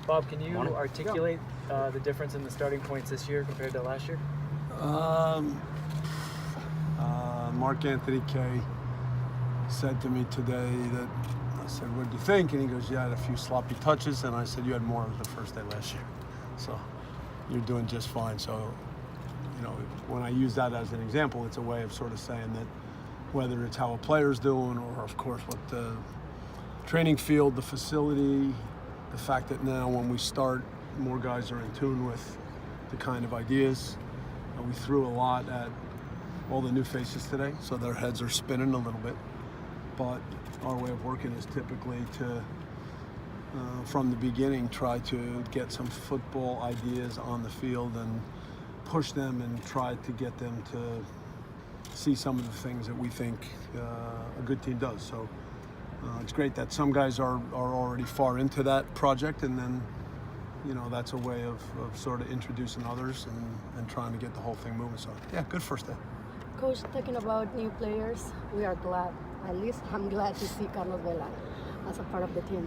Bob, can you articulate the difference in the starting points this year compared to last year? Mark Anthony Kay said to me today that I said, "What do you think?" And he goes, "You had a few sloppy touches," and I said, "You had more the first day last year, so you're doing just fine." So, when I use that as an example, it's a way of sort of saying that whether it's how a player's doing, or of course what the training field, the facility, the fact that now when we start, more guys are in tune with the kind of ideas. We threw a lot at all the new faces today, so their heads are spinning a little bit. But our way of working is typically to, from the beginning, try to get some football ideas on the field and push them and try to get them to see some of the things that we think a good team does. So it's great that some guys are already far into that project, and then that's a way of sort of introducing others and trying to get the whole thing moving. So yeah, good first day. Coach, talking about new players, we are glad, at least I'm glad to see Carlos Vela as a part of the team.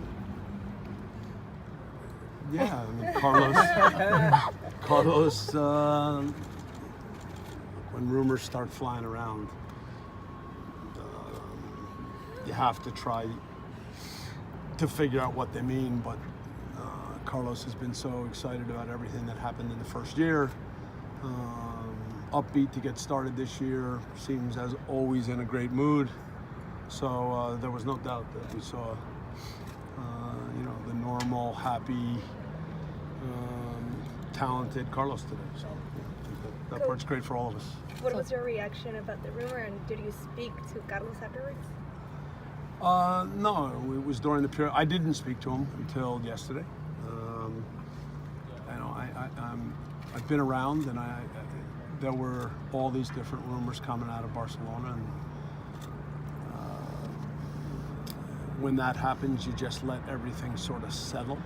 Yeah, I mean, Carlos, when rumors start flying around, you have to try to figure out what they mean, but Carlos has been so excited about everything that happened in the first year. Upbeat to get started this year, seems as always in a great mood. So there was no doubt that we saw, the normal, happy, talented Carlos today. So that part's great for all of us. What was your reaction about the rumor, and did you speak to Carlos afterwards? No, it was during the period. I didn't speak to him until yesterday. I've been around, and there were all these different rumors coming out of Barcelona, and when that happens, you just let everything sort of settle.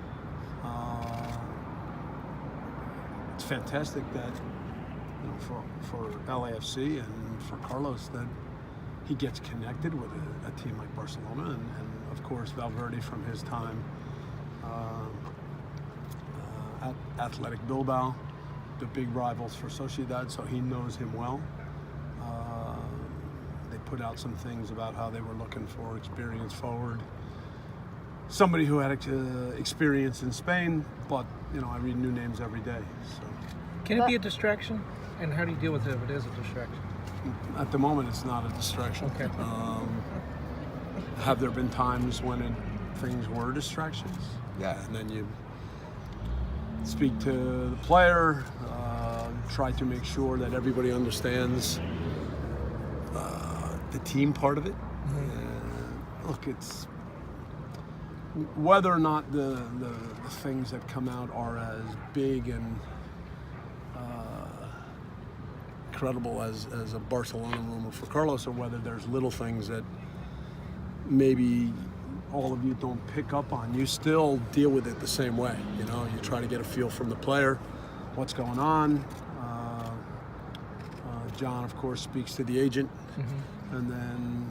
It's fantastic that for LAFC and for Carlos that he gets connected with a team like Barcelona, and of course Valverde from his time at Athletic Bilbao, the big rivals for Sociedad, so he knows him well. They put out some things about how they were looking for experience forward, somebody who had experience in Spain, but I read new names every day. So can it be a distraction? And how do you deal with it if it is a distraction? at the moment, it's not a distraction. Okay. Have there been times when things were distractions? Yeah, and then you speak to the player, try to make sure that everybody understands the team part of it. Look, it's whether or not the things that come out are as big and credible as a Barcelona rumor for Carlos, or whether there's little things that maybe all of you don't pick up on. You still deal with it the same way. You try to get a feel from the player, what's going on. John, of course, speaks to the agent, and then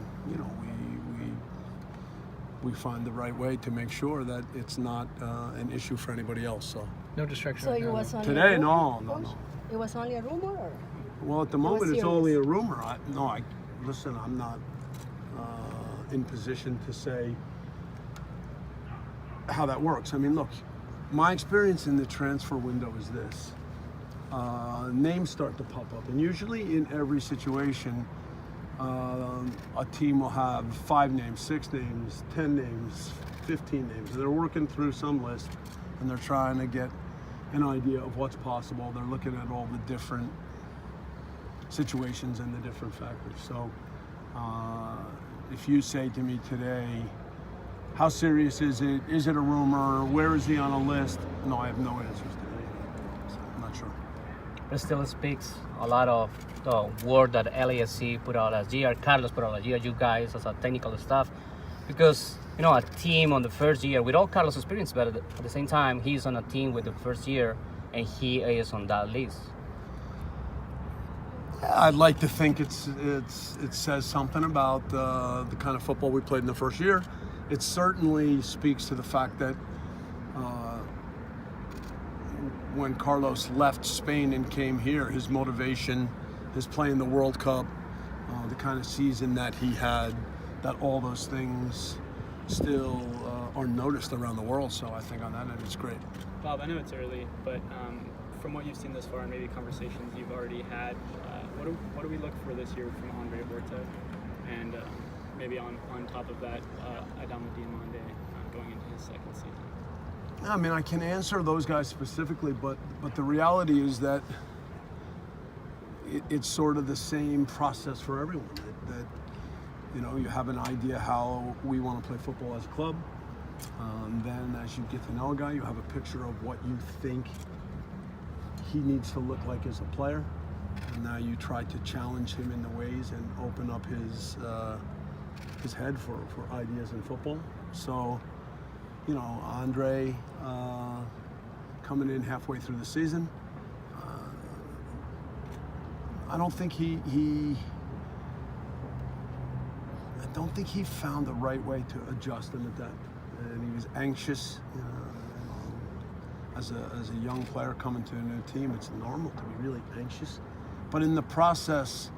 we find the right way to make sure that it's not an issue for anybody else. So no distraction. So it was only today, a rumor, no. It was only a rumor, or? Well, at the moment, it's only a rumor. Listen, I'm not in position to say how that works. I mean, look, my experience in the transfer window is this. Names start to pop up, and usually in every situation, a team will have 5 names, 6 names, 10 names, 15 names. And they're working through some list, and they're trying to get an idea of what's possible. They're looking at all the different situations and the different factors. So if you say to me today, how serious is it? Is it a rumor? Where is he on a list? No, I have no answers today. So I'm not sure. It still speaks a lot of the word that LAFC put out last year, Carlos put out last year, you guys as a technical staff, because a team on the first year with all Carlos' experience, but at the same time he's on a team with the first year and he is on that list. I'd like to think it says something about the kind of football we played in the first year. It certainly speaks to the fact that when Carlos left Spain and came here, his motivation, his playing the World Cup, the kind of season that he had, that all those things still are noticed around the world. So I think on that end, it's great. Bob, I know it's early, but from what you've seen thus far and maybe conversations you've already had, what do we look for this year from Andre Horta? And maybe on top of that, Adama Diomande going into his second season? I mean, I can answer those guys specifically, but the reality is that it's sort of the same process for everyone. That you know, you have an idea how we want to play football as a club. Then as you get to know a guy, you have a picture of what you think he needs to look like as a player. And now you try to challenge him in the ways and open up his head for ideas in football. So, you know, Andre coming in halfway through the season, I don't think he found the right way to adjust in the depth, and he was anxious. As a young player coming to a new team, it's normal to be really anxious. But in the process,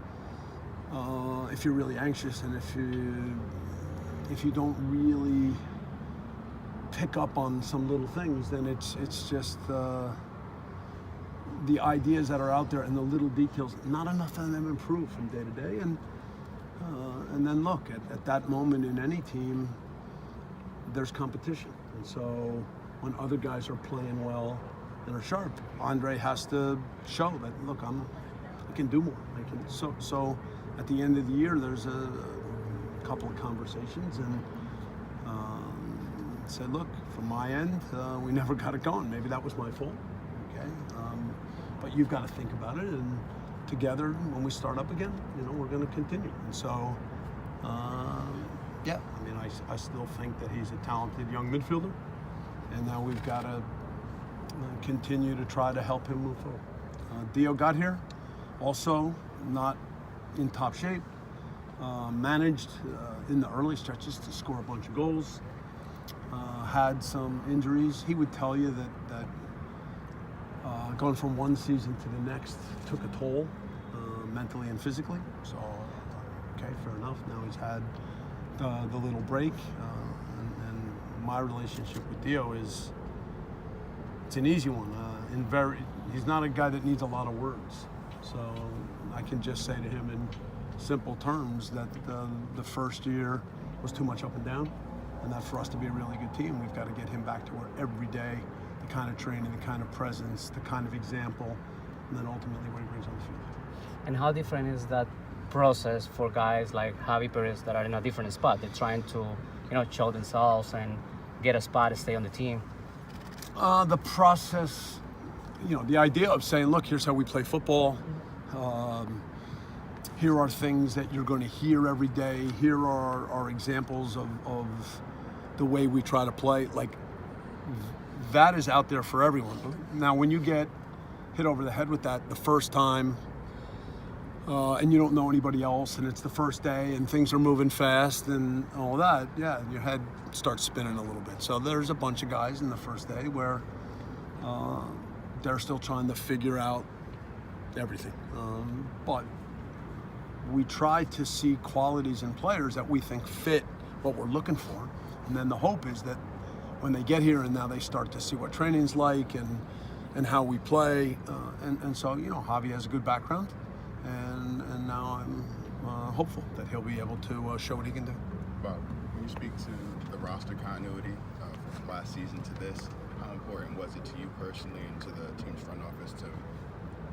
if you're really anxious and if you don't really pick up on some little things, then it's just the ideas that are out there and the little details. Not enough of them improve from day to day, and then look at that moment in any team, there's competition, and so when other guys are playing well and are sharp, Andre has to show that, look, I can do more. So at the end of the year, there's a couple of conversations, and said, look, from my end, we never got it going. Maybe that was my fault. Okay, but you've got to think about it, and together, when we start up again, you know, we're going to continue. And so, yeah, I mean, I still think that he's a talented young midfielder, and now we've got to continue to try to help him move forward. Dio got here, also not in top shape, managed in the early stretches to score a bunch of goals, had some injuries. He would tell you that going from one season to the next took a toll mentally and physically. So, okay, fair enough. Now he's had the little break, and my relationship with Dio it's an easy one. He's not a guy that needs a lot of words. So I can just say to him in simple terms that the first year was too much up and down, and that for us to be a really good team, we've got to get him back to where every day, the kind of training, the kind of presence, the kind of example, and then ultimately what he brings on the field. And how different is that process for guys like Javi Perez that are in a different spot? They're trying to, you know, show themselves and get a spot to stay on the team. The process, you know, the idea of saying, look, here's how we play football. Here are things that you're going to hear every day. Here are examples of the way we try to play. Like, that is out there for everyone. Now, when you get hit over the head with that the first time, and you don't know anybody else, and it's the first day, and things are moving fast, and all that, yeah, your head starts spinning a little bit. So there's a bunch of guys in the first day where they're still trying to figure out everything. But we try to see qualities in players that we think fit what we're looking for. And then the hope is that when they get here and now they start to see what training's like and how we play. And so, you know, Javi has a good background. And now I'm hopeful that he'll be able to show what he can do. Bob, when you speak to the roster continuity from last season to this, how important was it to you personally and to the team's front office to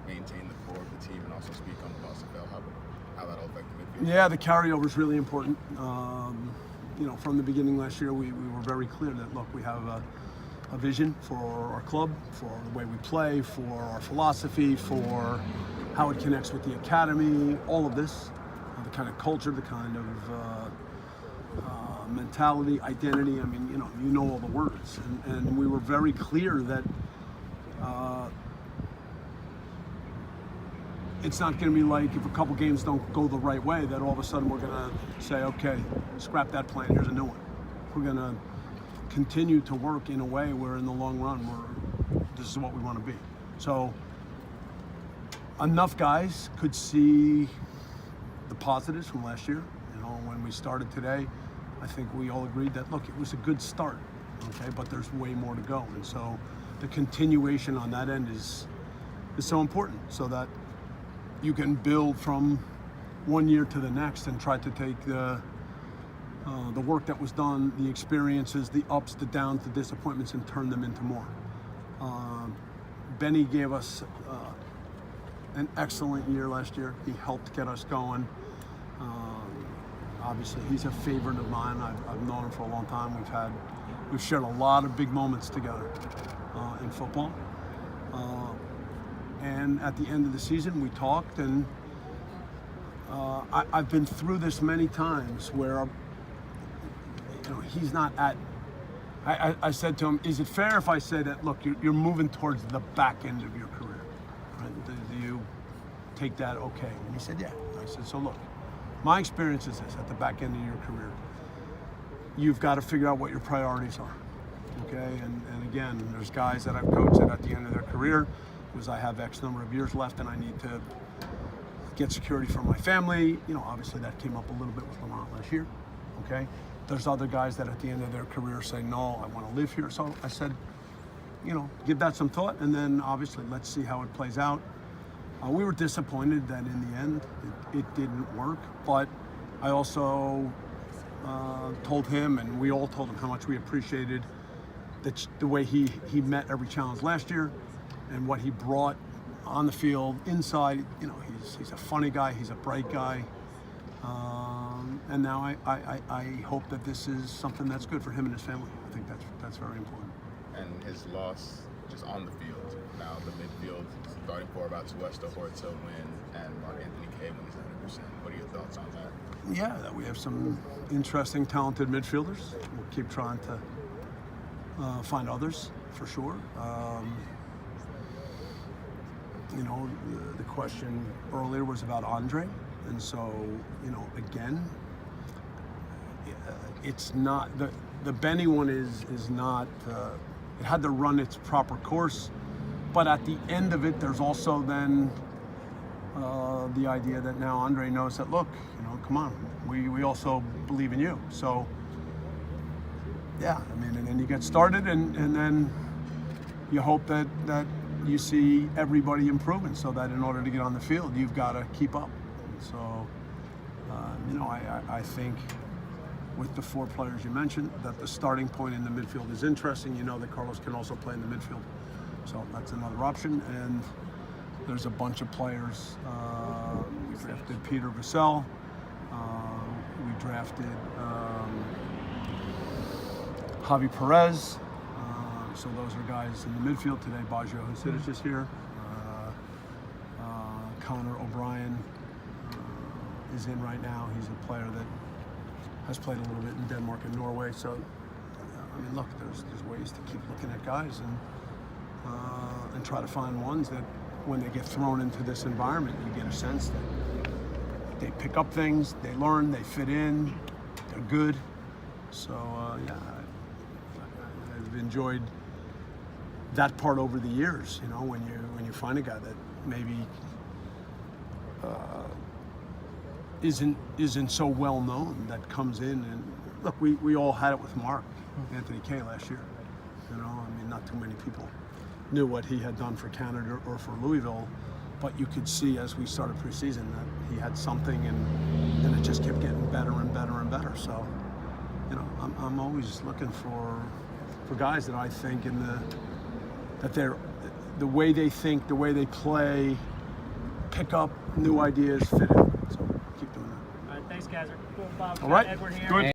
maintain the core of the team and also speak on the loss of Feilhaber, how that affected midfield? Yeah, the carryover is really important. You know, from the beginning last year, we were very clear that, look, we have a vision for our club, for the way we play, for our philosophy, for how it connects with the academy, all of this, the kind of culture, the kind of mentality, identity. I mean, you know all the words. And we were very clear that it's not going to be like if a couple games don't go the right way that all of a sudden we're going to say, okay, scrap that plan, here's a new one. We're going to continue to work in a way where in the long run, this is what we want to be. So enough guys could see the positives from last year. You know, when we started today, I think we all agreed that, look, it was a good start, okay, but there's way more to go. And so the continuation on that end is so important, so that you can build from one year to the next and try to take the work that was done, the experiences, the ups, the downs, the disappointments, and turn them into more. Benny gave us an excellent year last year. He helped get us going. Obviously, he's a favorite of mine. I've known him for a long time. We've shared a lot of big moments together in football. And at the end of the season, we talked, and I've been through this many times where, you know, he's not at. I said to him, "Is it fair if I say that? Look, you're moving towards the back end of your career. Right? Do you take that okay?" And he said, "Yeah." I said, "So look, my experience is this: at the back end of your career, you've got to figure out what your priorities are. Okay, and again, there's guys that I've coached that at the end of their career was I have X number of years left and I need to get security for my family. You know, obviously that came up a little bit with Lamont last year. Okay, there's other guys that at the end of their career say, no, I want to live here. So I said, you know, give that some thought, and then obviously let's see how it plays out. We were disappointed that in the end it didn't work, but I also told him, and we all told him, how much we appreciated the way he met every challenge last year and what he brought on the field, inside. You know, he's a funny guy, he's a bright guy, and now I hope that this is something that's good for him and his family. I think that's very important. And his loss just on the field. Now the midfield starting for about Tuesta, Horta win, and Mark Anthony Kay when he's 100%. What are your thoughts on that? Yeah, that we have some interesting, talented midfielders. We'll keep trying to find others for sure. You know, the question earlier was about Andre, and so, you know, again, it's not the Benny one is not. It had to run its proper course, but at the end of it, there's also then the idea that now Andre knows that, look, you know, come on, we also believe in you. So yeah, I mean, and then you get started, and then you hope that you see everybody improving, so that in order to get on the field, you've got to keep up. So, you know, I think with the four players you mentioned, that the starting point in the midfield is interesting. You know that Carlos can also play in the midfield, so that's another option. And there's a bunch of players. We drafted Peter Vassell. We drafted Javi Perez. So those are guys in the midfield today. Baggio Husidic is here. Connor O'Brien is in right now. He's a player that has played a little bit in Denmark and Norway. So, I mean, look, there's ways to keep looking at guys and try to find ones that, when they get thrown into this environment, you get a sense that they pick up things, they learn, they fit in, they're good. So, yeah, I've enjoyed that part over the years. You know, when you find a guy that maybe isn't so well known, that comes in, and look, we all had it with Mark Anthony Kay last year. You know, I mean, not too many people knew what he had done for Canada or for Louisville, but you could see as we started preseason that he had something, and it just kept getting better and better and better. So, you know, I'm always looking for guys that I think that they're the way they think, the way they play, pick up new ideas, fit in. So keep doing that. All right, thanks, guys. Cool, Bob. All right, Edward here. good.